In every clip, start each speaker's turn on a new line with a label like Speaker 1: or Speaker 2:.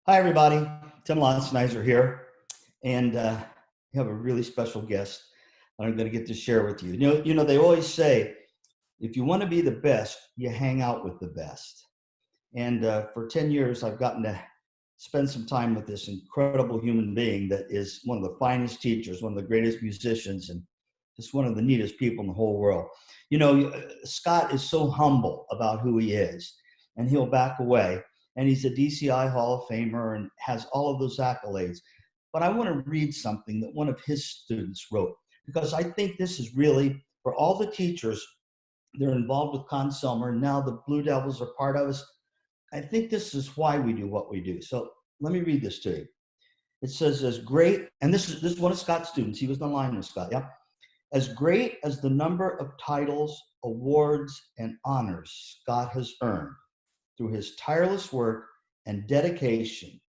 Speaker 1: Hi, everybody. Tim Lonsneiser here, and we have a really special guest that I'm going to get to share with you. They always say, if you want to be the best, you hang out with the best. And for 10 years, I've gotten to spend some time with this incredible human being that is one of the finest teachers, one of the greatest musicians, and just one of the neatest people in the whole world. Scott is so humble about who he is, and he'll back away. And he's a DCI Hall of Famer and has all of those accolades. But I want to read something that one of his students wrote, because I think this is really, for all the teachers, they're involved with Consumer, and now the Blue Devils are part of us. I think this is why we do what we do. So let me read this to you. It says, as great, and this is one of Scott's students. He was in line with Scott, yeah. As great as the number of titles, awards, and honors Scott has earned through his tireless work and dedication,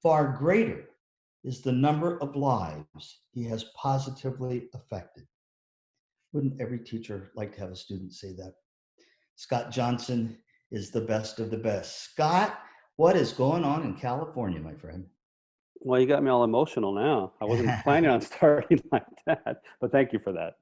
Speaker 1: far greater is the number of lives he has positively affected. Wouldn't every teacher like to have a student say that? Scott Johnson is the best of the best. Scott, what is going on in California, my friend?
Speaker 2: Well, you got me all emotional now. I wasn't planning on starting like that, but thank you for that.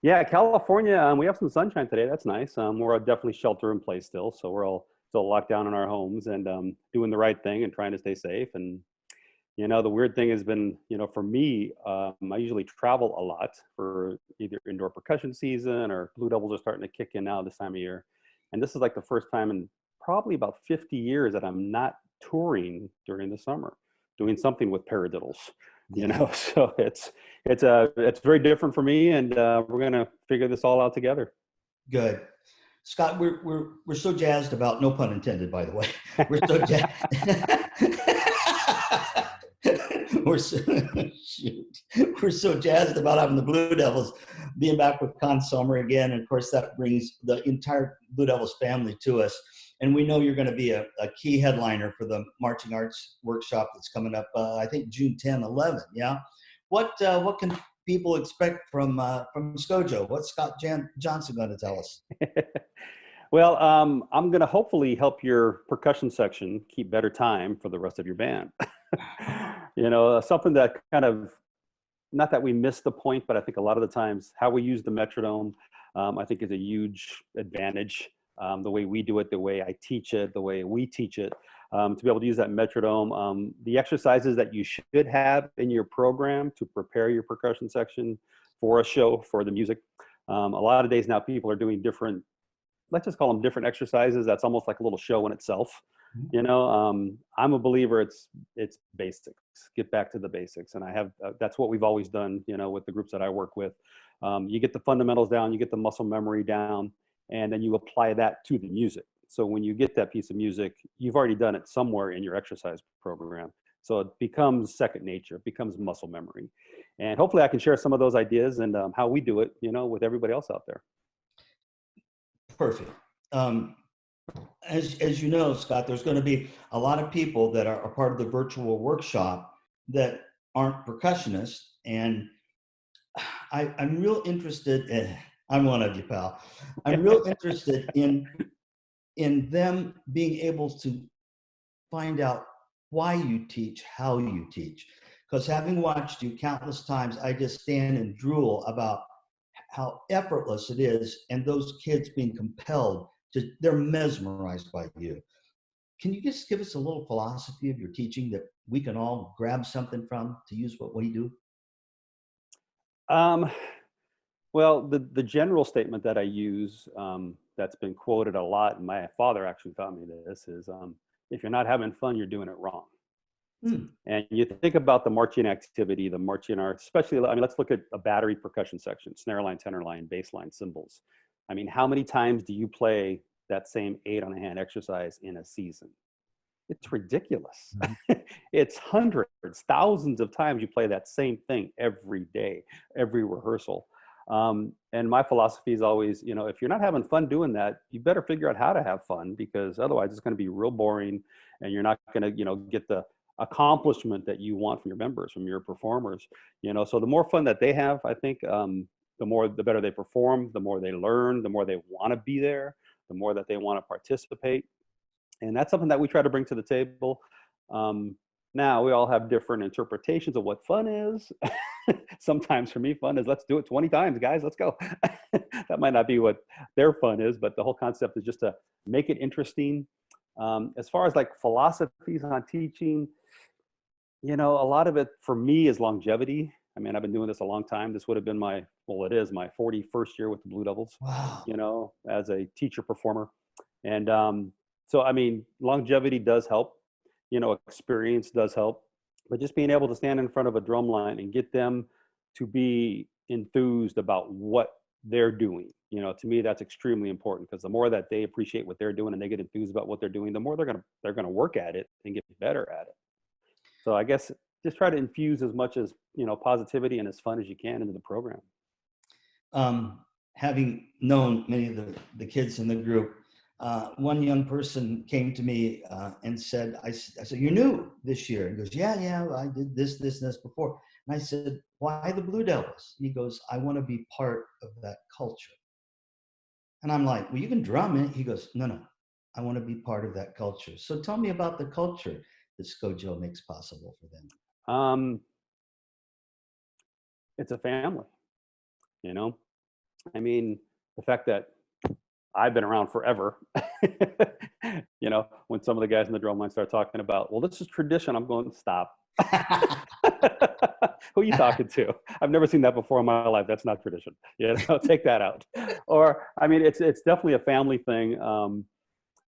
Speaker 2: Yeah, California, we have some sunshine today. That's nice. We're definitely shelter in place still, so we're all still locked down in our homes and doing the right thing and trying to stay safe. And the weird thing has been, for me, I usually travel a lot for either indoor percussion season or Blue Devils are starting to kick in now this time of year. And this is like the first time in probably about 50 years that I'm not touring during the summer, doing something with paradiddles. So it's very different for me, and we're gonna figure this all out together.
Speaker 1: Good. Scott, we're so jazzed about, no pun intended, by the way. We're so jazzed. We're so jazzed about having the Blue Devils being back with Consumer again. And of course, that brings the entire Blue Devils family to us. And we know you're going to be a key headliner for the marching arts workshop that's coming up, I think June 10, 11. Yeah. What can people expect from SCOJO? What's Scott Johnson going to tell us?
Speaker 2: Well, I'm going to hopefully help your percussion section keep better time for the rest of your band. Something that kind of, not that we miss the point, but I think a lot of the times how we use the metronome, I think is a huge advantage. The way we do it, the way I teach it, the way we teach it, to be able to use that metronome. The exercises that you should have in your program to prepare your percussion section for a show, for the music. A lot of days now people are doing different, let's just call them different exercises. That's almost like a little show in itself. I'm a believer it's basics. Get back to the basics. And I have, that's what we've always done, with the groups that I work with. You get the fundamentals down, you get the muscle memory down, and then you apply that to the music. So when you get that piece of music, you've already done it somewhere in your exercise program. So it becomes second nature, it becomes muscle memory. And hopefully I can share some of those ideas and how we do it, with everybody else out there.
Speaker 1: Perfect. As you know, Scott, there's going to be a lot of people that are part of the virtual workshop that aren't percussionists. And I'm real interested in, I'm one of you, pal. I'm real interested in them being able to find out why you teach, how you teach. Because having watched you countless times, I just stand and drool about how effortless it is, and those kids being compelled to, they're mesmerized by you. Can you just give us a little philosophy of your teaching that we can all grab something from to use what we do?
Speaker 2: Well, the general statement that I use, that's been quoted a lot, and my father actually taught me this, is if you're not having fun, you're doing it wrong. And you think about the marching activity, the marching art, especially, let's look at a battery percussion section, snare line, tenor line, bass line, cymbals. How many times do you play that same 8-on-a-hand exercise in a season? It's ridiculous. It's hundreds, thousands of times you play that same thing every day, every rehearsal. And my philosophy is always, if you're not having fun doing that, you better figure out how to have fun, because otherwise it's going to be real boring and you're not going to, get the accomplishment that you want from your members, from your performers. So the more fun that they have, I think, the better they perform, the more they learn, the more they want to be there, the more that they want to participate. And that's something that we try to bring to the table. Um, Now we all have different interpretations of what fun is. Sometimes for me, fun is let's do it 20 times, guys. Let's go. That might not be what their fun is, but the whole concept is just to make it interesting. As far as like philosophies on teaching, a lot of it for me is longevity. I mean, I've been doing this a long time. This would have been it is my 41st year with the Blue Devils,
Speaker 1: Wow.
Speaker 2: as a teacher performer. And so, I mean, longevity does help, experience does help, but just being able to stand in front of a drum line and get them to be enthused about what they're doing, to me, that's extremely important, because the more that they appreciate what they're doing and they get enthused about what they're doing, the more they're going to work at it and get better at it. So I guess just try to infuse as much as, positivity and as fun as you can into the program.
Speaker 1: Having known many of the kids in the group, one young person came to me and said, I said, "You're new this year." He goes, yeah, I did this, and this before. And I said, "Why the Blue Devils?" He goes, "I want to be part of that culture." And I'm like, "Well, you can drum it." He goes, No, I want to be part of that culture. So tell me about the culture that SCOJO makes possible for them.
Speaker 2: Um, it's a family, you know, I mean, the fact that I've been around forever, when some of the guys in the drum line start talking about, well, this is tradition, I'm going, stop. Who are you talking to? I've never seen that before in my life. That's not tradition. Take that out. Or, I mean, it's definitely a family thing.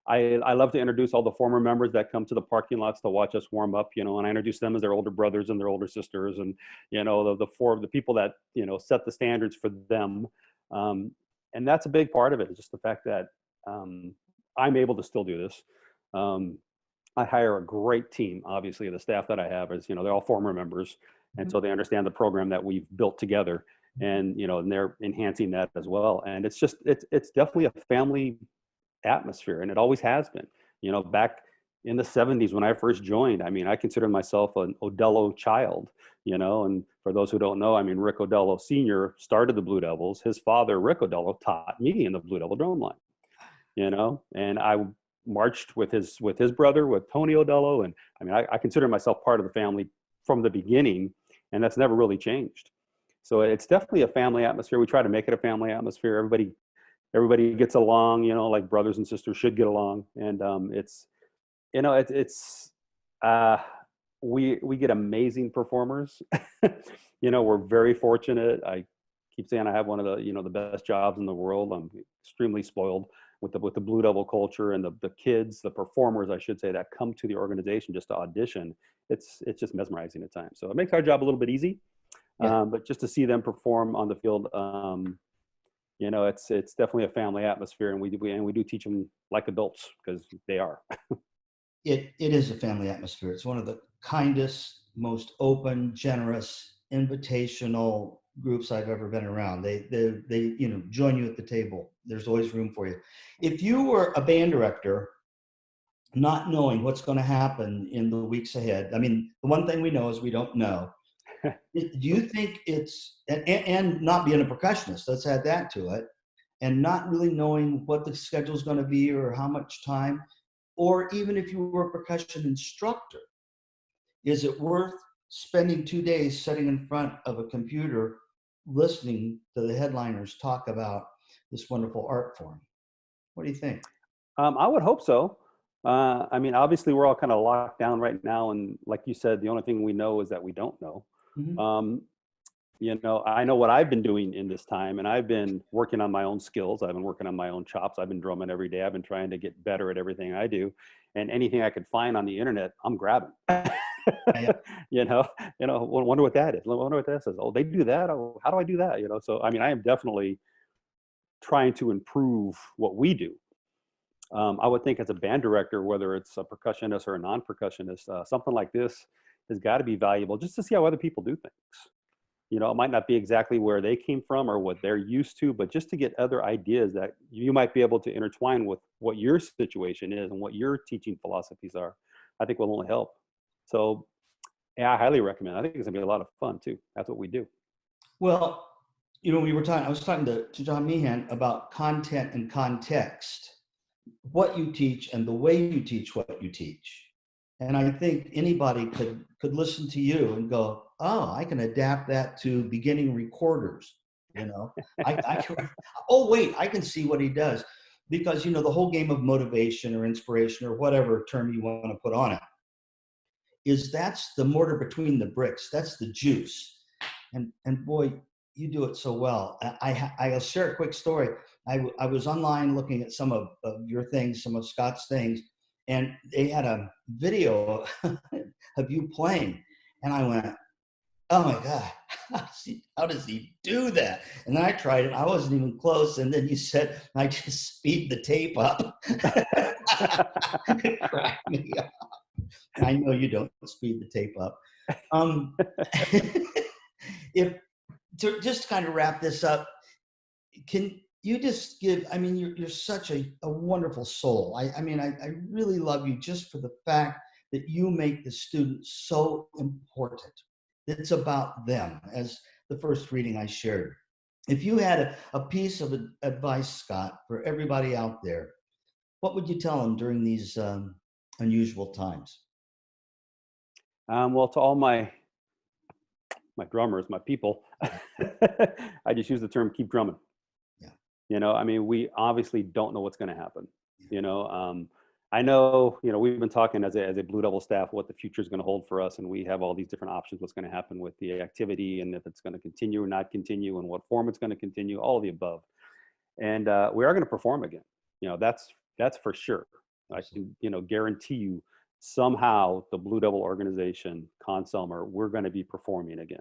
Speaker 2: I love to introduce all the former members that come to the parking lots to watch us warm up, and I introduce them as their older brothers and their older sisters, and the people that set the standards for them, and that's a big part of it. Is just the fact that I'm able to still do this. Um, I hire a great team. Obviously, the staff that I have is, they're all former members, and so they understand the program that we've built together, and and they're enhancing that as well. And it's definitely a family atmosphere, and it always has been. Back in the 70s when I first joined, I mean, I consider myself an Odello child. And for those who don't know, I mean, Rick Odello Sr. started the Blue Devils. His father, Rick Odello, taught me in the Blue Devil drum line. And I marched with his brother, with Tony Odello, and I mean, I consider myself part of the family from the beginning, and that's never really changed. So it's definitely a family atmosphere. We try to make it a family atmosphere. Everybody gets along, like brothers and sisters should get along. And we get amazing performers. We're very fortunate. I keep saying I have one of the best jobs in the world. I'm extremely spoiled with the Blue Devil culture, and the kids, the performers, I should say, that come to the organization just to audition. It's just mesmerizing at times. So it makes our job a little bit easy.
Speaker 1: Yeah.
Speaker 2: But just to see them perform on the field, it's definitely a family atmosphere, and we do teach them like adults, because they are.
Speaker 1: It is a family atmosphere. It's one of the kindest, most open, generous, invitational groups I've ever been around. They join you at the table. There's always room for you. If you were a band director, not knowing what's going to happen in the weeks ahead, I mean, the one thing we know is we don't know. Do you think and not being a percussionist, let's add that to it, and not really knowing what the schedule is going to be or how much time, or even if you were a percussion instructor, is it worth spending 2 days sitting in front of a computer listening to the headliners talk about this wonderful art form? What do you think?
Speaker 2: I would hope so. I mean, obviously, we're all kind of locked down right now, and like you said, the only thing we know is that we don't know.
Speaker 1: Mm-hmm.
Speaker 2: Um, I know what I've been doing in this time, and I've been working on my own skills. I've been working on my own chops. I've been drumming every day. I've been trying to get better at everything I do, and anything I could find on the internet, I'm grabbing.
Speaker 1: Yeah.
Speaker 2: Wonder what that is. Wonder what that says. Oh, they do that. Oh, how do I do that? So I mean, I am definitely trying to improve what we do. I would think as a band director, whether it's a percussionist or a non-percussionist, something like this has got to be valuable just to see how other people do things. It might not be exactly where they came from or what they're used to, but just to get other ideas that you might be able to intertwine with what your situation is and what your teaching philosophies are, I think will only help. So yeah, I highly recommend. I think it's gonna be a lot of fun too. That's what we do.
Speaker 1: Well, I was talking to John Meehan about content and context. what you teach and the way you teach what you teach. And I think anybody could listen to you and go, oh, I can adapt that to beginning recorders. You know, I can, oh, wait, I can see what he does. Because, you know, the whole game of motivation or inspiration or whatever term you want to put on it is that's the mortar between the bricks. That's the juice. And boy, you do it so well. I'll share a quick story. I was online looking at some of your things, some of Scott's things, and they had a video of you playing. And I went, oh my God, how does he do that? And then I tried it. I wasn't even close. And then you said, I just speed the tape up. It cracked me up. I know you don't speed the tape up. If to just kind of wrap this up, can you just give, I mean, you're such a wonderful soul. I mean, I really love you just for the fact that you make the students so important. It's about them, as the first reading I shared. If you had a piece of advice, Scott, for everybody out there, what would you tell them during these unusual times?
Speaker 2: Well, to all my drummers, my people, I just use the term keep drumming.
Speaker 1: Yeah.
Speaker 2: You know, I mean, we obviously don't know what's going to happen. You know, I know, you know, we've been talking as a Blue Devil staff what the future is going to hold for us, and we have all these different options. What's going to happen with the activity, and if it's going to continue or not continue, and what form it's going to continue, all of the above. And we are going to perform again. You know, that's for sure. I can, you know, guarantee you somehow the Blue Devil organization, Conselmer, we're going to be performing again.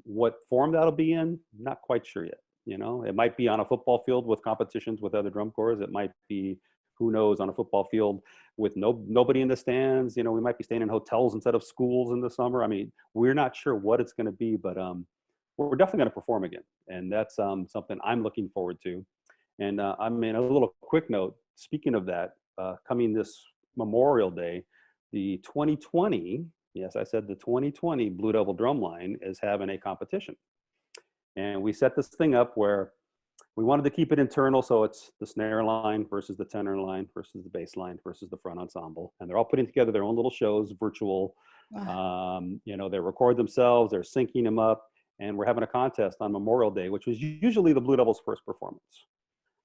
Speaker 2: What form that'll be in, not quite sure yet. You know, it might be on a football field with competitions with other drum corps. It might be, who knows, on a football field with nobody in the stands. You know, we might be staying in hotels instead of schools in the summer. I mean, we're not sure what it's going to be, but we're definitely going to perform again, and that's something I'm looking forward to. And I mean, a little quick note. Speaking of that, coming this Memorial Day, the 2020, yes, I said the 2020 Blue Devil Drumline is having a competition. And we set this thing up where we wanted to keep it internal, so it's the snare line versus the tenor line versus the bass line versus the front ensemble. And they're all putting together their own little shows, virtual. You know, they record themselves, they're syncing them up, and we're having a contest on Memorial Day, which was usually the Blue Devils' first performance.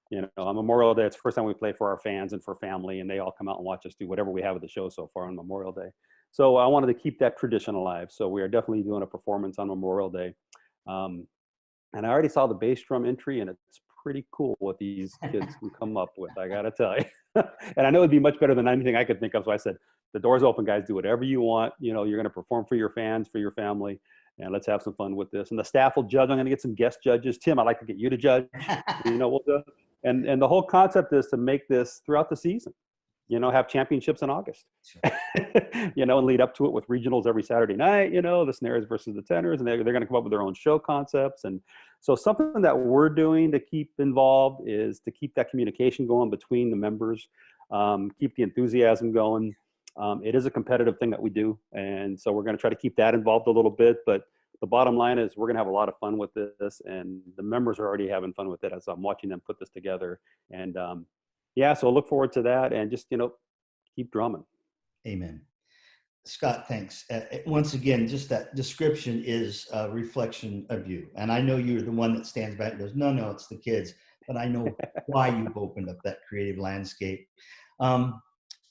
Speaker 2: You know, on Memorial Day, it's the first time we play for our fans and for family, and they all come out and watch us do whatever we have at the show so far on Memorial Day. So I wanted to keep that tradition alive. So we are definitely doing a performance on Memorial Day. And I already saw the bass drum entry, and it's pretty cool what these kids can come up with, I gotta tell you. And I know it'd be much better than anything I could think of. So I said, the door's open, guys, do whatever you want. You know, you're gonna perform for your fans, for your family, and let's have some fun with this. And the staff will judge. I'm gonna get some guest judges. Tim, I'd like to get you to judge. You know, we'll do. And the whole concept is to make this throughout the season. You know, have championships in August. You know, and lead up to it with regionals every Saturday night. You know, the snares versus the tenors, and they're going to come up with their own show concepts. And so something that we're doing to keep involved is to keep that communication going between the members, keep the enthusiasm going. It is a competitive thing that we do, and so we're going to try to keep that involved a little bit. But the bottom line is we're going to have a lot of fun with this, and the members are already having fun with it as I'm watching them put this together. And yeah, so look forward to that, and just, you know, keep drumming.
Speaker 1: Amen. Scott, thanks. Once again, just that description is a reflection of you. And I know you're the one that stands back and goes, no, it's the kids. But I know why you've opened up that creative landscape. I'll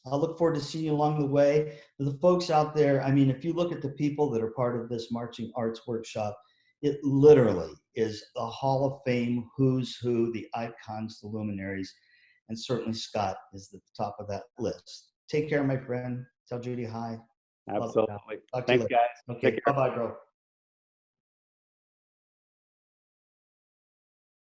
Speaker 1: look forward to seeing you along the way. For the folks out there, I mean, if you look at the people that are part of this marching arts workshop, it literally is a Hall of Fame, who's who, the icons, the luminaries, and certainly Scott is at the top of that list. Take care, my friend. Tell Judy hi.
Speaker 2: Absolutely.
Speaker 1: Talk to you
Speaker 2: Thanks,
Speaker 1: later.
Speaker 2: guys.
Speaker 1: Okay,
Speaker 2: Take care.
Speaker 1: bye-bye, bro.